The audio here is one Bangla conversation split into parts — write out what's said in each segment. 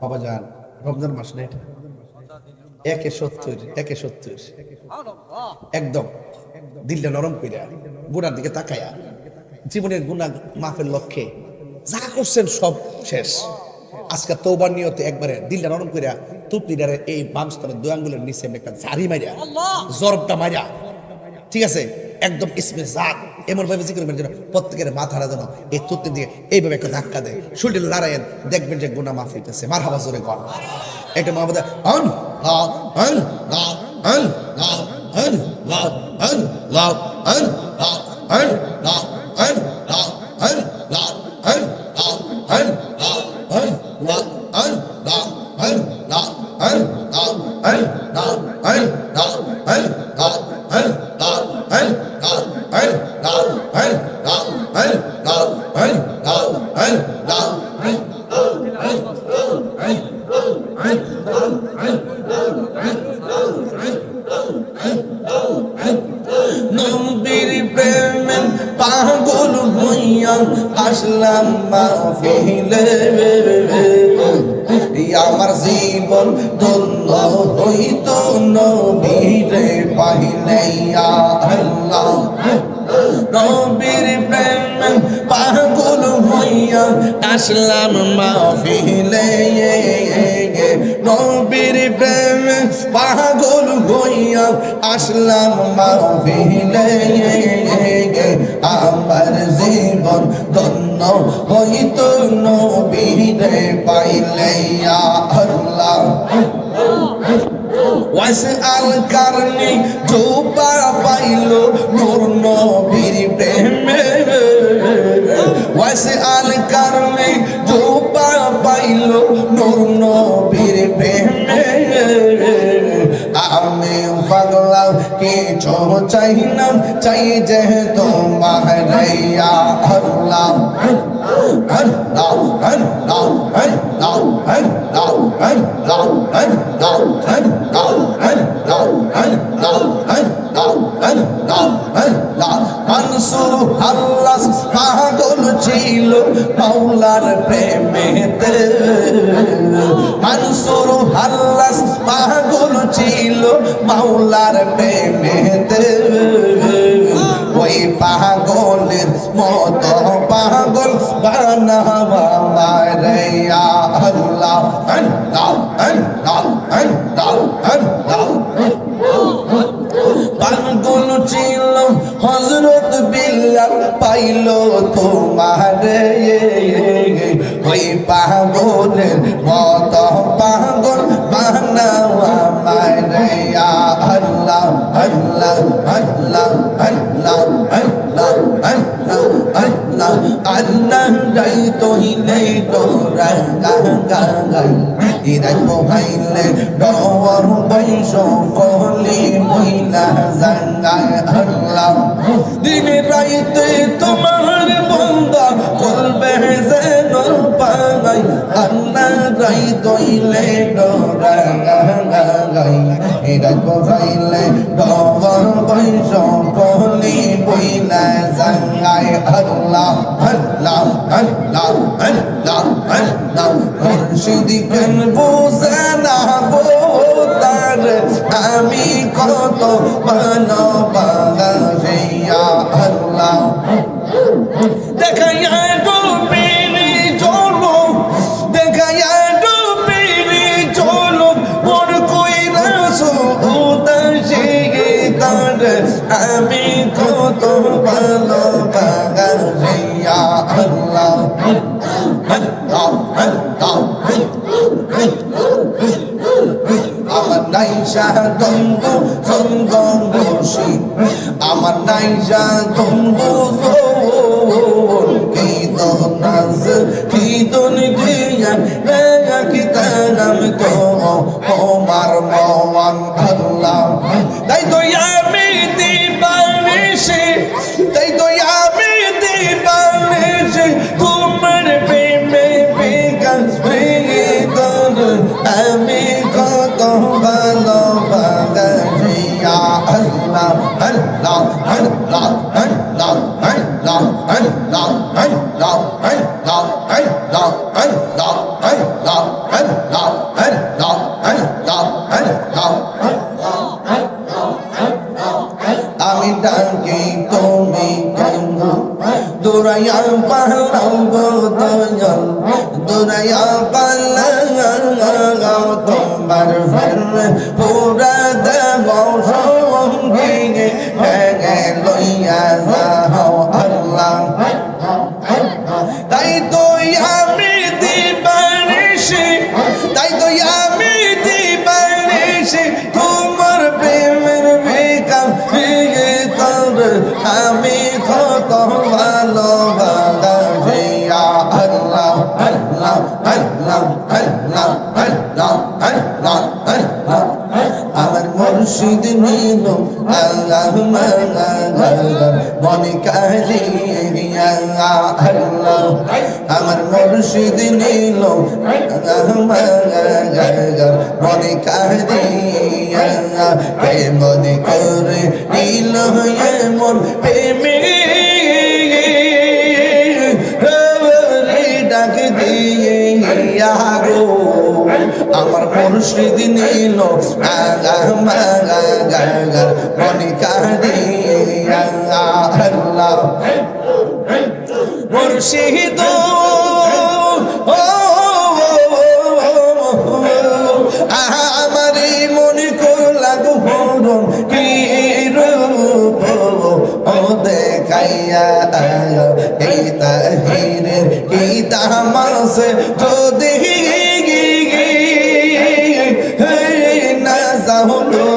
বাবা যান রমজান মাস নেই 170 একদম দিলটা নরম কইরা গুনার দিকে তাকায়া জীবনের গুনাহ মাফের লক্ষ্যে যা করছেন সব শেষ আজকে তওবার নিয়তে একবারে দিলটা নরম কইরা তুপলিডারে এই বাম স্তরের দুই আঙ্গুলের নিচে একটা ঝাড়ি মাইরা জরবটা মাইরা ঠিক আছে একদম ইসমে জাত এমন ভাবে জিকির করবেন যেন প্রত্যেকের মাথাটা যেন এই তুতলির দিকে এইভাবে একটা ধাক্কা দেয় শরীরে লড়াইয়েন দেখবেন যে গুনাহ মাফ হইতেছে মারহাবা জোরে কর একটা মাহবুদা আন লা আন লা আন লা আন লা আন লা আন লা আন লা আন লা আন লা আন লা আন লা আন লা আন লা আন লা আন লা আন লা আন লা আন লা আন লা আন নবীর প্রেমে পাগল হইয়া আসলাম মাহফিলে আমার জীবন ধন্য হইত নবীরে পাইলে আল্লাহ নবীর প্রেমে পাগল হইয়া আসলাম মাহফিলে নবীর প্রেমে পাগল হইয়া আসলাম মাহফিলে আমার জীবন ধন্য হইত নবীরে পাইলে আল্লাহ ওয়াসআল কারনি জোবা পাইলো নূর নবীর প্রেমে ওয়াসআল কারনি জোবা পাইলো নূর নবীর প্রেমে আমি পাগলা কিছু চাই না চাই যে তোমার রাইয়া আল্লাহ আল্লাহ আল্লাহ আল্লাহ আল্লাহ আল্লাহ আল্লাহ মানসুর আল্লাহ পাগল ছিল মাওলার প্রেমেতে মানসুর আল্লাহ পাগল ছিল মাওলার প্রেমেতে ওই পাগলের মতো পাগল বানাবা মারিয়া আল্লাহ আল্লাহ আল্লাহ আল্লাহ আল্লাহ পাগল ছিল হযরত বিল্লাল পাইল তোমারে ওই পাগলের মতো পাগল বানাবা মারিয়া আল্লাহ আল্লাহ আল্লাহ আল্লাহ আল্লাহ আল্লাহ আল্লাহ আল্লাহ যাই তোই নেই তোরা গাই ইরাই পোহাইলে ডর বৈশ কলি মহিলা জাঙ্গায় আল্লাহ দিনে রাইতে তোমার বন্দা করবে যেন পাগাই আল্লাহ যাই তোইলে ডরা গাই ইরাই পোহাইলে ডর বৈশ কলি মহিলা জাঙ্গায় আল্লাহ আল্লাহ আল্লাহ আল্লাহ আল্লাহ মুর্শিদি কেন বুঝে না গো তার আমি কত ভালোবাসি আল্লাহ দেখাইয়া ডুবিনি চলো দেখাইয়া ডুবিনি চলো মোর কইরা সুদাসি তার আমি কত ভালোবাসি আল্লাহ আমার নাইশা দম্ব সঙ্গম বসি আমার নাইশা দম্ব কি নাজ কি দুনিয়া কি কালাম তো ওমার মওয়ান আল্লাহ তাই তো আমি দিবানিশি তাই তো আমি দিবানিশি তোমার প্রেমে বিকাশ হৃদয় আমি কত ভালোবাসি আল্লাহ আল্লাহ আল্লাহ আল্লাহ আল্লাহ আল্লাহ আল্লাহ আল্লাহ আল্লাহ আল্লাহ আল্লাহ আল্লাহ আল্লাহ আল্লাহ আমি ডাকি তুমি কেন দুরাইয়া পালাও গো দয়াল দুরাইয়া পালাও তোমার পুরা দেব সঙ্গে লইয়া যাও আল্লাহ তাই তো আমি দিবানিশি তাই তো আমি দিবানিশি তোমার প্রেমের বিকাশ আমি কত ভালোবাসি আল্লাহ আল্লাহ আল্লাহ আল্লাহ আল্লাহ আল্লাহ আল্লাহ আমার মুর্শিদ নীল আল্লাহ মনে কালিয়া আল্লাহ আমার মুর্শিদ নীল মনে কালিয়া মনে করে নীল মন প্রেমে ডাক দিয়ে গো আমার মুর্শিদ নীল মনে কাঁদিয়া আল্লাহ মুর্শিদ আমারই মনে করলা গো কি রূপ ও দেখাইয়া এই তাহিরের কি তামাস যদি না যাহলো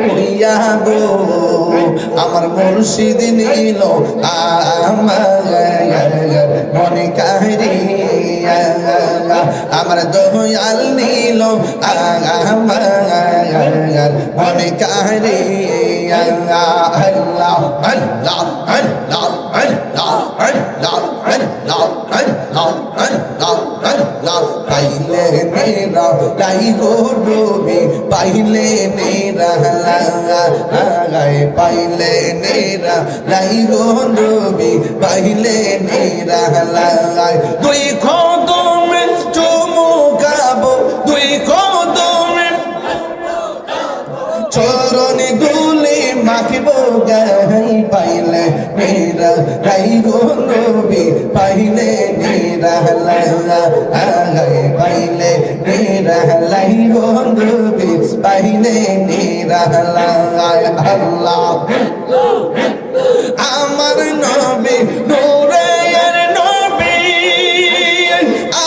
হইয়া গো আমার মুর্শিদ নীল মনে কাহিয়া আমার দয়াল নীল মনে কাহিয়া আল্লাহ আল্লাহ আল্লাহ আল্লাহ আল্লাহ আল্লাহ আল্লাহ আল্লাহ আল্লাহ পাইলে মেরা লাই গো ডোবি পাইলে নেরা লাগাই পাইলে নেরা লাই গো ডোবি পাইলে নেরা লাগাই দুই কদমে চুমুকাবো দুই কদমে চরণে দুলি মাখিব গাই পাইলে মেরা লাই গো ডোবি পাইলে নেরা লাগাই পাইলে নেরা লাই গো ডোবি পাইলে নেরা লাগাই আল্লাহ আমার নবী নূরের নবী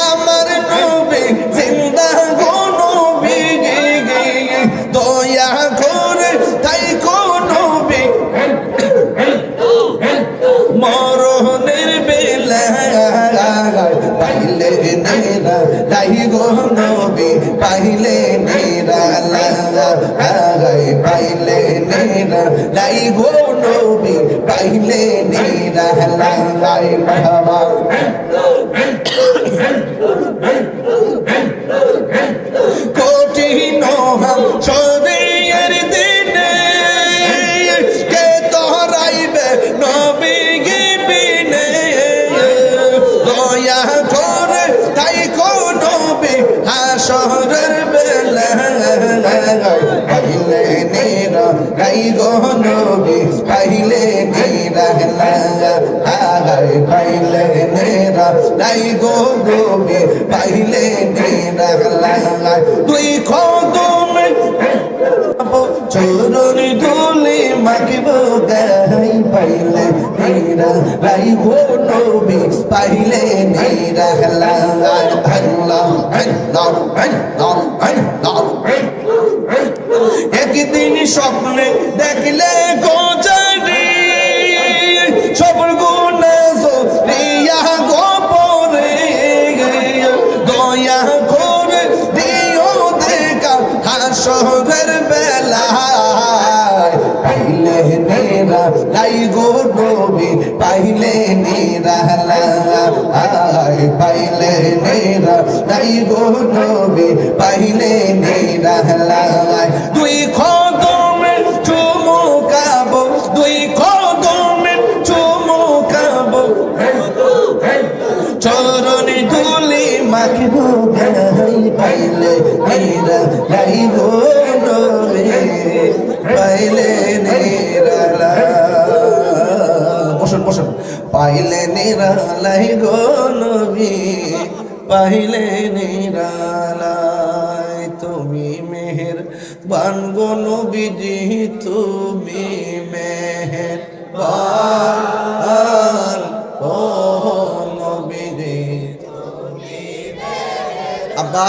আমার নবী জিন্দা গো নবী দয়া করে তাই গো নবী মরণের বেলা পাইলে নেরা তাই গো নবী পাইলে নেরা লাগাই পাইলে নেরা লাই গো নবী পাইলে নেরা লাগাই বাবা কঠিন শরীরের দিনে কে তোরাইবে নবী গিবিনে দয়া করে তাই গো নবী হাসরের বেলা পাইলে নেরা লাই গো নবী পাইলে নেরা লাগাই পাইলে নেরা লাই গো নবী পাইলে নেরা লাগাই তুই কদমে চরণ ধুলি মাখিব গাই পাইলে নেরা লাই গো নবী পাইলে নেরা লাগাই আল্লাহ আল্লাহ আল্লাহ আল্লাহ একদিন স্বপ্নে দেখলে গোজারি সব গুণে রিয়া গোপ নাই গো নবী পাইলে নিরালায় দুই কদমে চুমুকাবো দুই কদমে চুমুকাবো চরণে ধুলি মাখবো গাই পাইলে নিরালাই গো নবী পাইলে নিরালাই বসুন বসুন পাইলে নিরালাই গো নবী পাইলে নিরালাই তুমি মেহের বান গো নবীজি তুমি মেহের বান ও নবীজি আব্বা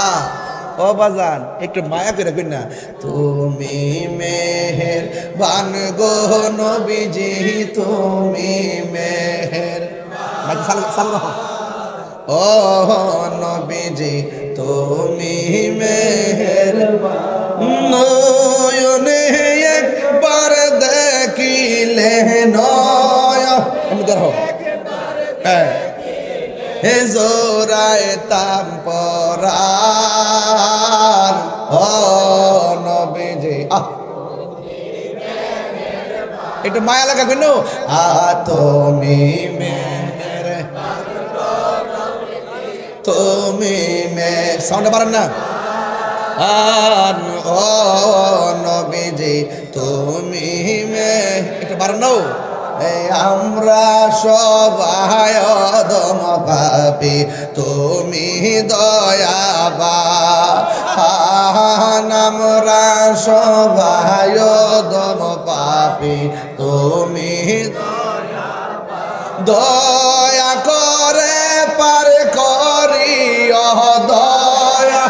ও বাজান একটু মায়া করে কই না তুমি মেহের বান গো নবীজি তুমি মেহের বাকি সাল সাল ও নবীজি তুমি মেহের নয়নে একবার দেখিলে নয় আমি দেখো হে জোরায় তাম পরার ও নবীজি একটু মায়া লাগা কেন তুমি মেহের তুমি মে সাউন্ড পারেন না আন ও নবীজি তুমি মে একটু পারেন নাও আমরা সবাই অদম পাপি তুমি দয়াবান আমরা সবাই অদম পাপি তুমি দয়া করে পার করি দয়া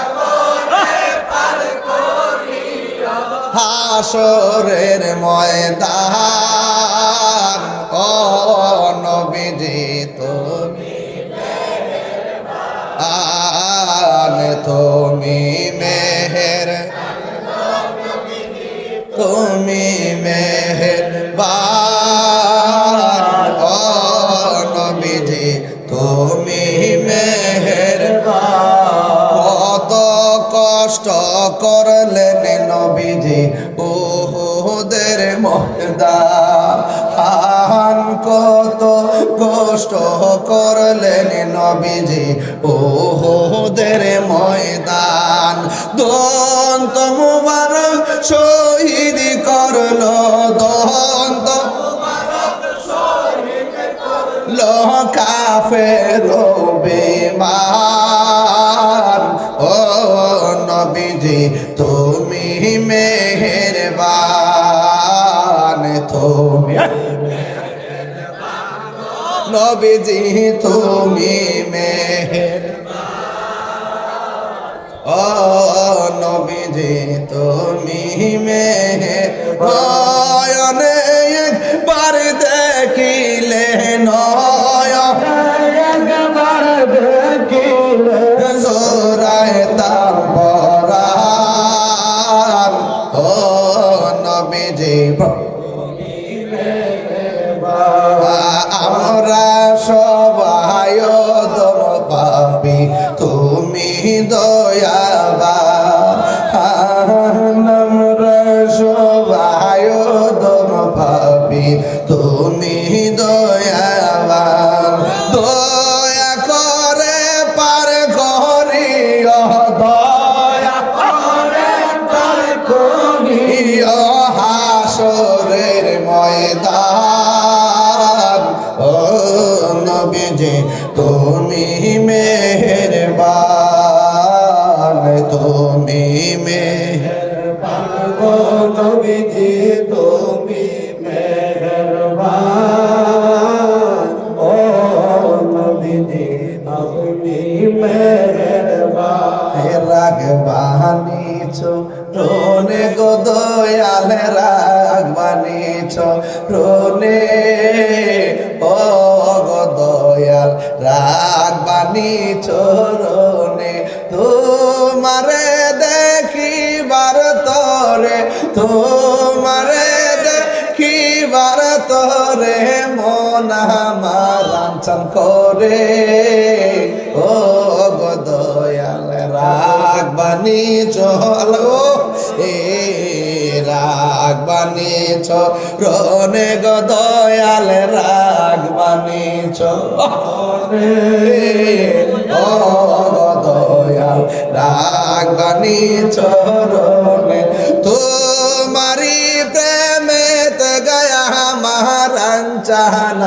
হাসরের ময়দান ও নবীজি তুমি তুমি মেহের তুমি মেহের ও নবীজি তুমি মেহের কত কষ্ট করলেন নবীজি ওদের ময়দান কত কষ্ট করলেন নবীজি ওদের ময়দান দন্ত মুবারক শহীদ করলো দন্ত কাফের বেমান ও নবীজি তুমি মেহেরবান তুমি নবীজি তুমি মেহেরবান ও নবীজি তুমি মেহেরবান একবার দেখিলে নয় একবার দেখিলে জোরায় তার পরাণ ও নবীজি আমরা সবাই দম পাবি তুমি দয়াবান আমরা সবাই দম পাবি তুমি দয়াবান দয়া করে পার করিও দয়া করে পার করিও হাসরের ময়দান ও নবীজি তুমি মেহেরবান তুমি মেহেরবান ও নবীজি তুমি মেহেরবান ও নবীজি আপনি মেহেরবান রাগবানিছ রোনে গো দয়াল রাগবানিছ রোনে ও গো দয়াল রাগবানিছ রোনে তোমারে দেখিবার তরে তোমারে দেখিবার তরে মন আমার লাঞ্ছন করে ও গো দয়াল বানিয়েছ আল্লাহ এ রাগ বানিয়েছ রনে গো দয়াল রাগ বানিয়েছ ও দয়াল রাগ বানিয়েছ রনে তোমারি প্রেমেতে গয়া মহারাঞ্চান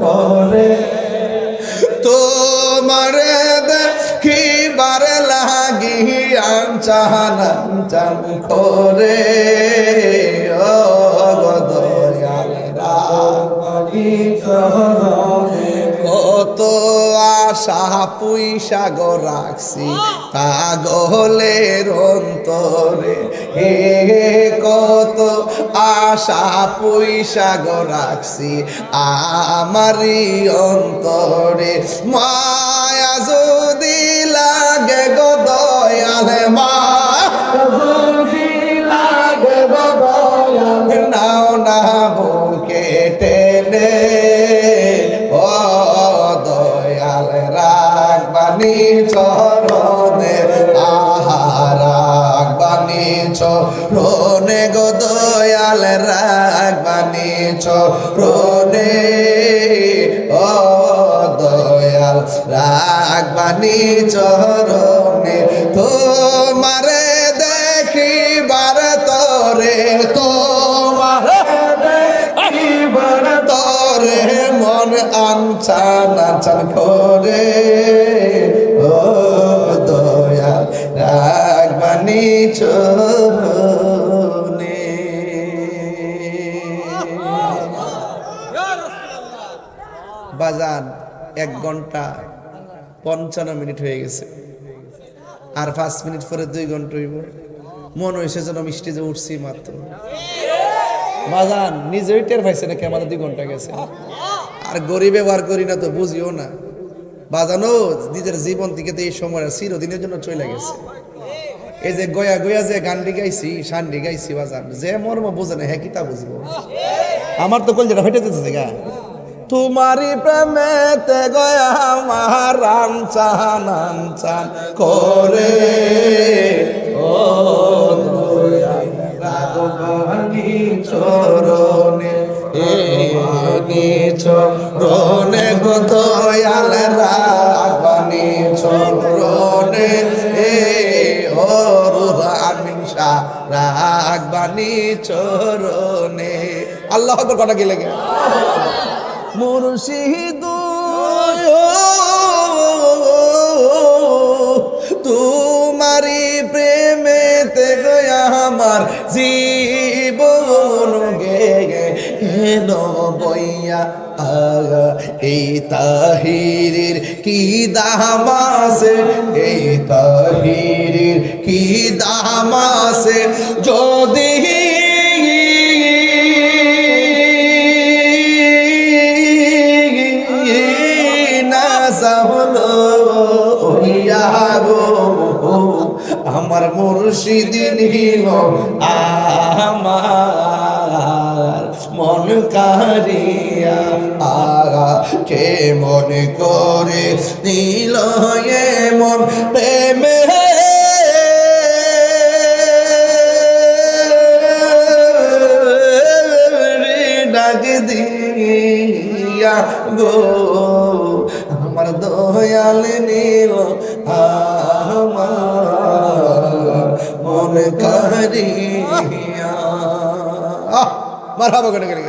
করে তোমারে দেখিবার লাগি আঞ্চান করে ও দয়াল কত আশা পুইসা গো রাখছি পাগলের অন্তরে হে কত আশা পুইসা গো রাখছি আমারি অন্তরে মায়া যদি লাগে গো দয়াল নাও না বুকে টেনে ও দয়াল রাগ বানি চরণে রাগ বানি চরণে গো দয়াল রাগ বানি চরণে ও দয়াল রাগ বানি চরণে তোমারে দেখিবার তরে তোমার দেখিবার তরে মন আনচান আনচান করে ও দয়াল রাগ বানি চরণে বাজান 1 ঘন্টা 55 মিনিট হয়ে গেছে আর 5 মিনিট পরে 2 ঘন্টা হইব মন হয়েছে যেন আমি স্টেজে উঠছি মাত্র বাজান নিজেই টের পাইছে নাকি আমাদের 2 ঘন্টা গেছে আর গরিব ব্যবহার করি না তো বুঝিও না বাজানো নিজের জীবন থেকে তো এই সময় চিরদিনের জন্য চলে গেছে এই যে গয়া গয়া যে গানটি গাইছি শান্ডি গাইছি বাজান যে মর্ম বোঝে না হ্যাঁ কি তা বুঝবো আমার তো কল যেটা ফেটে যেতেছে গা তোমারি প্রেমেতে গয়া মারান চান করে ও দয়াল রাগ বানি চরণে চরণে গো দয়াল রাগ বানি চরণে ও রুহানিশা রাগ বানি চরণে আল্লাহু আকবার কটা কি লাগে মুর্শিদ তোমারি প্রেমেতে গয়া আমার জীবন গেল বইয়া এই তাহিরের কি দাম আছে এই তাহিরের কি দাম আছে যদি আমার মুর্শিদ নিল আমার মন কারিয়া কে মনে করে নিল মন প্রেমে ডাক দিয়া গো আমার দয়াল নীল আমার মন কারিয়া মারহাবা করে করে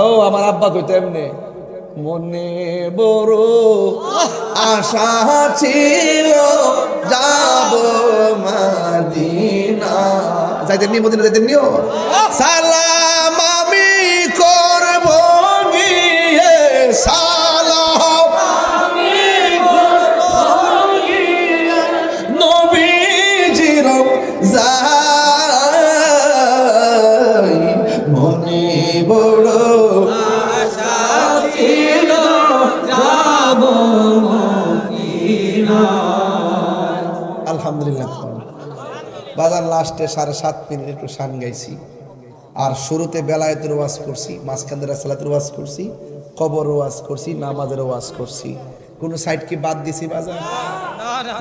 ও আমার আব্বা কইতো এমনি মনে বড় আশা ছিল যাব মদিনা যাইতেন নি মদিনা যাইতেন নিও সালাম আমি করব গিয়ে সালাম আমি করব গিয়ে নবীজির যাই মনে বড় আশা ছিল যাব মদিনা আলহামদুলিল্লাহ বাজান লাস্টে 7.5 মিনিট একটু শান গাইছি আর শুরুতে বেলায়েতের ওয়াজ করছি মাঝখানে সালাতের ওয়াজ করছি কবর ওয়াজ করছি নামাজের ওয়াজ করছি কোন সাইড কি বাদ দিছি বাজার?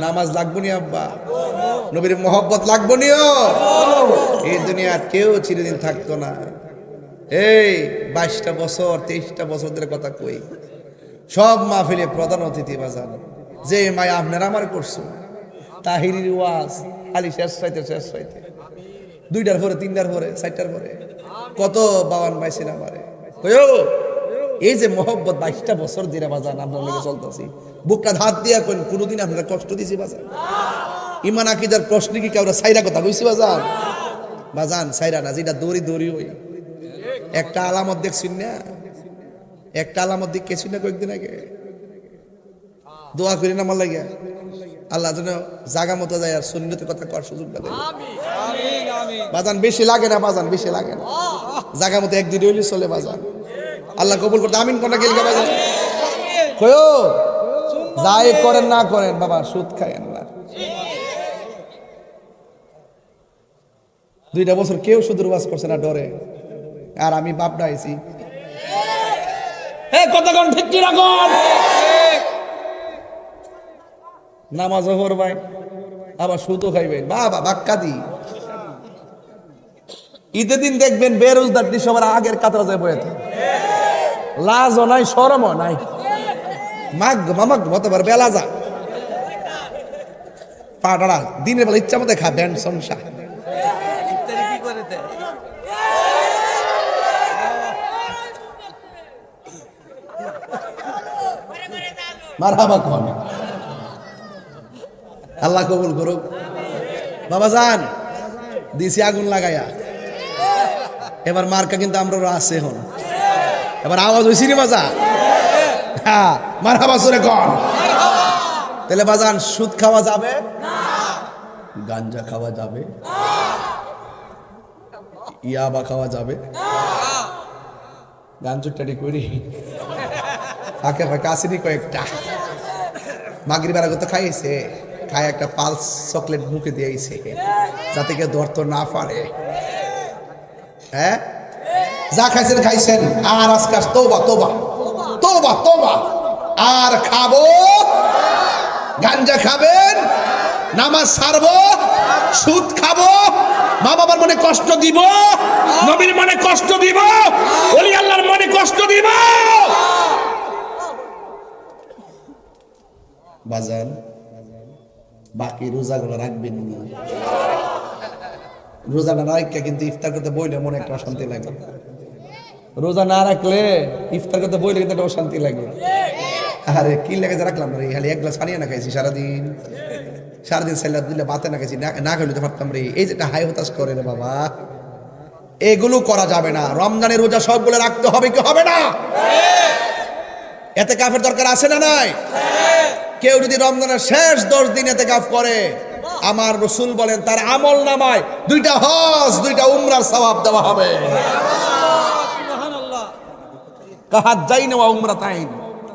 নামাজ লাগবো নি আব্বা? নবীর মহব্বত লাগবো নিও? এই দুনিয়ার কেউ চিরদিন থাকতো না। এই 22টা বছর 23টা বছর ধরে কথা কই, সব মাহফিলে প্রধান অতিথি বাজান। যে মায়া আপনারা আমার করছো, তাহিরির ওয়াজ খালি শেষ চাইতে 2টার পরে 3টার পরে 4টার পরে কত বাবান পাইছিল আমারে। এই যে মহব্বত 22টা বছর ধরে বাজান আপনার লগে চলতেছি, বুকটা হাত দিয়া কোন কোনোদিন আপনারা কষ্ট দিছি বাজান? ইমান আকিদার প্রশ্ন কি কাউরা সাইরা কথা কইছি বাজান? বাজান সাইরা না, যেটা দৌড়ি ওই একটা আলামত দেখছেন না, একটা আলামত দেখেছি না কয়েকদিন আগে। দোয়া করি না আমার লাগে আল্লাহ যেন জাগা মতো যায় আর সুন্নতের কথা করার সুযোগটা দেয়। বাজান বেশি লাগে না, বাজান বেশি লাগে না, জাগা মতো 1-2 হইলে চলে বাজান। আল্লাহ কবুল করতে আমিন কোনটা গেলকে বাজান কয়ো যাই করেন না করেন বাবা, সুদ খায়েন না। 2টা বছর কেউ সুদের ওয়াজ করছে না ডরে, আর আমি বাপটা আইছি কতক্ষণ ঠিক কি রাখুন, নামাজও পড়বেন আবার সুদও খাইবেন বাবা বাক্কা দি। ঈদের দিন দেখবেন বেরোজগারটি সবার আগের কাতারে যায় বয়ে থাকে, লাজও নাই শরমও নাই, মাগ মামাক হতে পারে বেলা যা পাটারা দিনের বেলা ইচ্ছা মতো খাবেন সংসার। মারহাবা কোন আল্লাহ কবুল করুক। বাবা যান দিছি আগুন লাগাইয়া, এবার মার্কা কিন্তু আমরা আছে এখন, এবার আওয়াজ হয়েছি রে বাজা, হ্যাঁ মারহাবা সরে কোন। তাহলে বাজান সুদ খাওয়া যাবে না, গাঞ্জা খাওয়া যাবে, ইয়াবা খাওয়া যাবে, গাঞ্জুটারি করি ফাঁকে ফাঁকে আসেনি কয়েকটা, মাগরিব বেলা তো খাইছে, খায় একটা পালস চকলেট মুখে দিয়েছে যাতে কেউ ধরতো না পারে। হ্যাঁ যা খাইছেন খাইছেন, আর আজকে তোবা তোবা তোবা তোবা, আর খাবো গাঞ্জা খাবেন, নামাজ ছাড়বো, সুদ খাবো, মা বাবার মনে কষ্ট দিব, নবীর মনে কষ্ট দিব, ওলি আল্লাহর মনে কষ্ট দিব। বাজান বাকি রোজাগুলো রাখবেন না, রোজা না রাখলে কিন্তু ইফতার করতে বইলে মনে একটা অশান্তি লাগে, রোজা না রাখলে ইফতার করতে বইলে কিন্তু একটা অশান্তি লাগে। আরে কি লাগে রাখলাম রে, খালি 1 গ্লাস পানি না খাইছি সারাদিন সাইলাদ দিলে ভাতে না খাইছি, না খাইলে তো পারতাম রে। এই যেটা হাই হতাশ করে রে বাবা, এগুলো করা যাবে না। রমজানের রোজা সবগুলো রাখতে হবে কি হবে না? এতে কাফের দরকার আছে না নাই? কেউ যদি রমজানের শেষ 10 দিন এতেকাফ করে, আমার রাসূল বলেন তার আমল নামায় 2টা হজ 2টা উমরার সওয়াব দেওয়া হবে। সুবহানাল্লাহ, কাহাজ্জাইন ওয়া উমরাতাইন,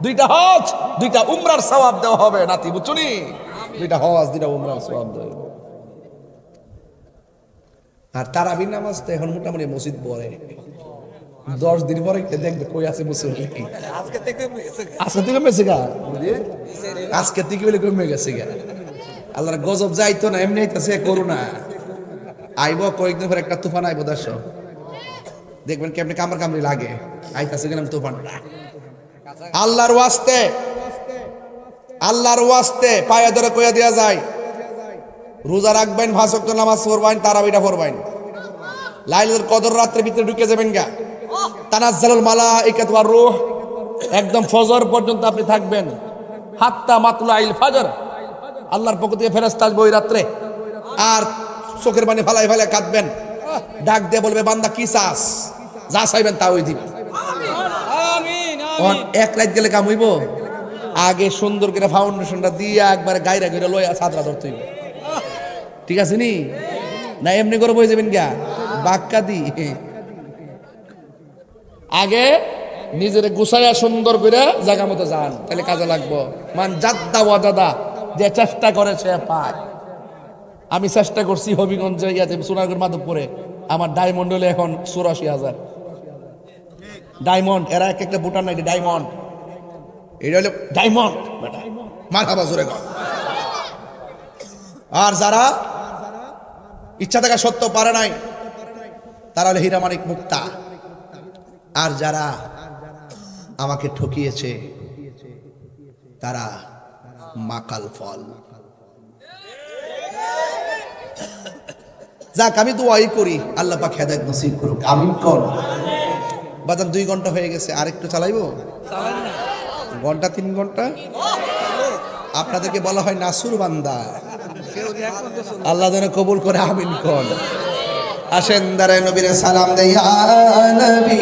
2টা হজ 2টা উমরার সওয়াব দেওয়া হবে। নাতি বুঝছনি, 2টা হজ 2টা উমরার সওয়াব দেওয়া হবে। আর তারাবির নামাজ তো এখন মোটামুটি মসজিদ পড়ে, 10 দিন পরে দেখবে কই আছে মুসল্লি। আজকে থেকে কমে গেছে গা, আজকে থেকে বলে কমে গেছে গা। আল্লাহর গজব যাইতো না, এমনি আইতাছে করোনা, আইব কয়েকদিন পর একটা তুফান আইব, দর্শক দেখবেন কেমনে কামড়ি লাগে, আইতাছে গেলাম তুফানটা। আল্লাহর ওয়াস্তে পায়ে ধরে কইয়া দেয়া যায়, রোজা রাখবেন, 5 ওয়াক্ত নামাজ পড়বেন, তারাবিটা পড়বেন, লাইলাতুল কদর রাতের ভিতরে ঢুকে যাবেন গা, তানাজ্জালুল মালাইকাতু ওয়ার রূহ, একদম ফজর পর্যন্ত আপনি থাকবেন, হাত্তা মাতলাইল ফজর, আল্লাহর পক্ষ থেকে ফেরেশতা আসবে ওই রাত্রে, আর চোখের পানি ফালাই ফালাই কাঁদবেন, ডাক দিয়ে বলবে বান্দা কি চাস, যা চাইবেন তা ওই দিবে। আমিন আমিন। এক রাত গেলে কাম হইব, আগে সুন্দর করে ফাউন্ডেশনটা দিয়ে একবারে গায়রা গইরা লইয়া ছাদরা ধরতে হইব, ঠিক আছে নি? না এমনি করে বই যাবেন গা বাক্কা দি, আগে নিজের গুছাইয়া সুন্দর করে জায়গা মতো যান, তাহলে কাজে লাগবো। মান জাদ্দা ওয়াজাদা, যে চেষ্টা করে সে পায়। আমি চেষ্টা করছি হবিগঞ্জে ইয়াতে সোনারগঞ্জ মাধবপুরে, আমার ডায়মন্ড হলে এখন 84,000 ডায়মন্ড, এরা এক একটা বুটার নাকি ডায়মন্ড, এটা হলো ডায়মন্ড মারহাবা জোরে কর। আর যারা ইচ্ছা থাকা সত্ত্বেও পারে নাই তারা হলো হীরা মানিক মুক্তা। আর যারা আমাকে ঠকিয়েছে তারা মাকাল ফল। যাক, আমি দোয়াই করি আল্লাহ পাক হেদায়েত নসিব করুক, আমিন কর। বাজার 2 ঘন্টা হয়ে গেছে, আরেকটু চালাইবো? ঘন্টা 3 ঘন্টা। আপনাদেরকে বলা হয় নাসুর বান্দা, আল্লাহ যেন কবুল করে, আমিন কর। আসেন দাঁড়ায় নবীরে সালাম দেই, ইয়া নবী